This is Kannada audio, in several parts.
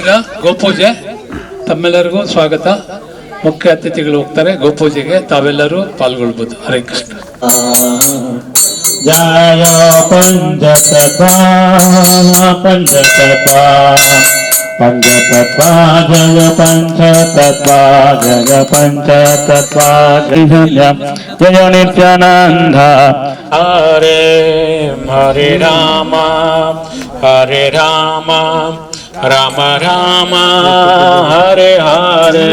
ಈಗ ಗೋಪೂಜೆ. ತಮ್ಮೆಲ್ಲರಿಗೂ ಸ್ವಾಗತ. ಮುಖ್ಯ ಅತಿಥಿಗಳು ಹೋಗ್ತಾರೆ ಗೋಪೂಜೆಗೆ, ತಾವೆಲ್ಲರೂ ಪಾಲ್ಗೊಳ್ಬೋದು. ಹರೇ ಕೃಷ್ಣ. ಜಯ ಪಂಚತತ್ವ ಪಂಚತತ್ವ ಪಂಚತತ್ವ ಜಯ ಪಂಚತತ್ವ ಜಯ ಪಂಚತತ್ವ ಜಯ ಜಯ ನಿತ್ಯಾನಂದ. ಹರೇ ಹರೇ ರಾಮ ಹರೇ ರಾಮ ರಾಮ ರಾಮ ಹರೇ ಹರೇ.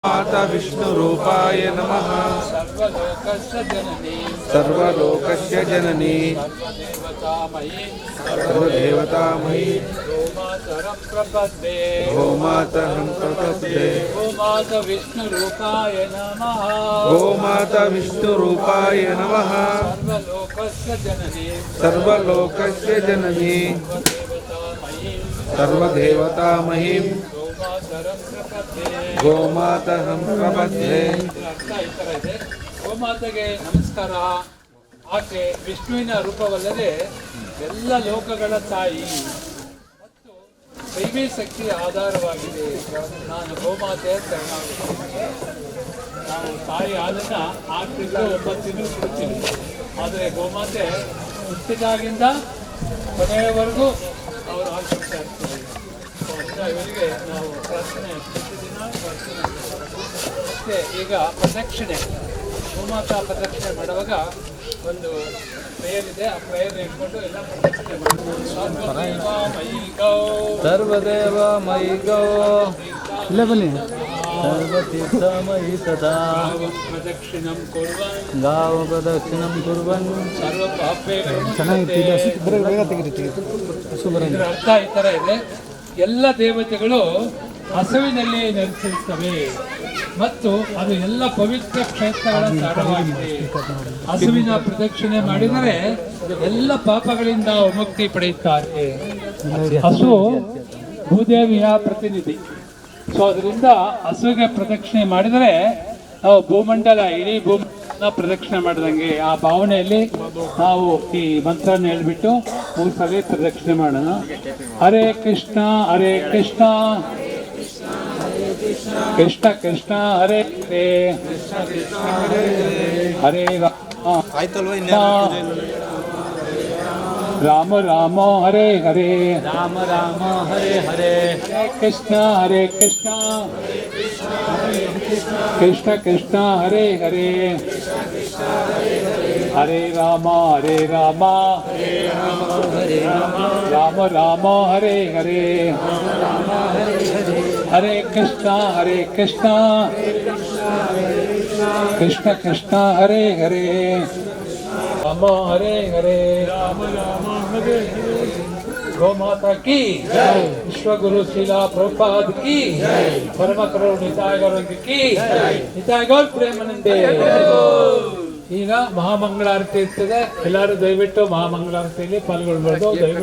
माता विष्णु रूपाय नमः। सर्वलोकस्य जननी सर्वदेवतामयी गोमातरं प्रपद्ये। गोमाता विष्णु रूपाय नमः। गोमाता विष्णु रूपाय नमः। सर्वलोकस्य जननी सर्वदेवतामयी ಗೋಮಾತರಂ ಪ್ರಪದ್ಯೆ. ಗೋಮಾತೆಗೆ ನಮಸ್ಕಾರ. ಆಕೆ ವಿಷ್ಣುವಿನ ರೂಪವಲ್ಲದೆ ಎಲ್ಲ ಲೋಕಗಳ ತಾಯಿ ಮತ್ತು ದೈವಿ ಶಕ್ತಿಯ ಆಧಾರವಾಗಿದೆ. ನಾನು ಗೋಮಾತೆ ಶರಣಾಗುತ್ತೇನೆ. ನಾವು ತಾಯಿ ಹಾಲನ್ನ 6 ತಿಂಗಳು 9 ತಿಂಗಳು ಕೊಡ್ತೀವಿ. ಆದರೆ ಗೋಮಾತೆ ಹುಟ್ಟಿದಾಗಿಂದ ಕೊನೆಯವರೆಗೂ ಅವರು ಆಶಿಸ್ತಾ ಇರ್ತಾರೆ. ಇವರಿಗೆ ನಾವು ಪ್ರಾರ್ಥನೆ ಪ್ರತಿದಿನ ಪ್ರಾರ್ಥನೆ. ಮತ್ತೆ ಈಗ ಪ್ರದಕ್ಷಿಣೆ, ಗೋಮಾತಾ ಪ್ರದಕ್ಷಿಣೆ ಮಾಡುವಾಗ ಒಂದು ಪ್ರೇಯರ್ ಇದೆ. ಆ ಪ್ರೇಯರ್ ಇಟ್ಕೊಂಡು ಎಲ್ಲ ಪ್ರದಕ್ಷಿಣೆ ಮಾಡ್ತೀವಿ. ಸರ್ವದೇವ ಮಯಿ ಗೋ ಇಲ್ಲ ಬನ್ನಿ ಸರ್ವತೀರ್ಥಮಯಿ ಸದಾ ಪ್ರದಕ್ಷಿಣಂ ಕುರ್ವನ್ ಗಾವ ಪ್ರದಕ್ಷಿಣಂ ಕುರ್ವನ್ ಸರ್ವ ಪಾಪೇಭ್ಯೋ. ಇದರ ಅರ್ಥ ಈ ಥರ ಇದೆ. ಎಲ್ಲ ದೇವತೆಗಳು ಹಸುವಿನಲ್ಲಿ ನೆಲೆಸಿರುತ್ತವೆ ಮತ್ತು ಅದು ಎಲ್ಲ ಪವಿತ್ರ ಕ್ಷೇತ್ರಗಳ ತಾಣವಾಗಿದೆ. ಹಸುವಿನ ಪ್ರದಕ್ಷಿಣೆ ಮಾಡಿದರೆ ಎಲ್ಲ ಪಾಪಗಳಿಂದ ವಿಮುಕ್ತಿ ಪಡೆಯುತ್ತಾರೆ. ಹಸು ಭೂದೇವಿಯ ಪ್ರತಿನಿಧಿ. ಸೊ ಅದರಿಂದ ಹಸುವಿಗೆ ಪ್ರದಕ್ಷಿಣೆ ಮಾಡಿದರೆ ನಾವು ಭೂಮಂಡಲ, ಇಡೀ ಭೂಮಂಡಲ ಪ್ರದಕ್ಷಿಣೆ ಮಾಡಿದಂಗೆ. ಆ ಭಾವನೆಯಲ್ಲಿ ನಾವು ಈ ಮಂತ್ರನ ಹೇಳ್ಬಿಟ್ಟು 3 ಸಲ ಪ್ರದಕ್ಷಿಣೆ ಮಾಡೋಣ. ಹರೇ ಕೃಷ್ಣ ಹರೇ ಕೃಷ್ಣ ಕೃಷ್ಣ ಕೃಷ್ಣ ಹರೇ ಹರೇ ಹರೇ ರಾಮ ರಾಮ ಹರೇ ಹರೇ ರಾಮ ರಾಮ ಹರೇ ಹರೇ ಕೃಷ್ಣ ಹರೇ ಕೃಷ್ಣ ಕೃಷ್ಣ ಕೃಷ್ಣ ಹರೇ ಹರೇ ಹರೇ ರಾಮ ರಾಮ ರಾಮ ಹರೇ ಹರೇ ಹರೇ ಕೃಷ್ಣ ಕೃಷ್ಣ ಕೃಷ್ಣ ಹರೇ ಹರೇ ರಾಮ ಹರೇ ಹರೇ गौ माता की विश्व गुरु शीला प्रभुपाद की परम करुण निताय गौर की निताय गौर प्रेमानंदे ಈಗ ಮಹಾಮಂಗಳಾರತಿ ಇರ್ತದೆ ಎಲ್ಲರೂ ದಯವಿಟ್ಟು ಮಹಾಮಂಗಳಾರತಿಯಲ್ಲಿ ಪಾಲ್ಗೊಳ್ಬೋದು ದಯವಿಟ್ಟು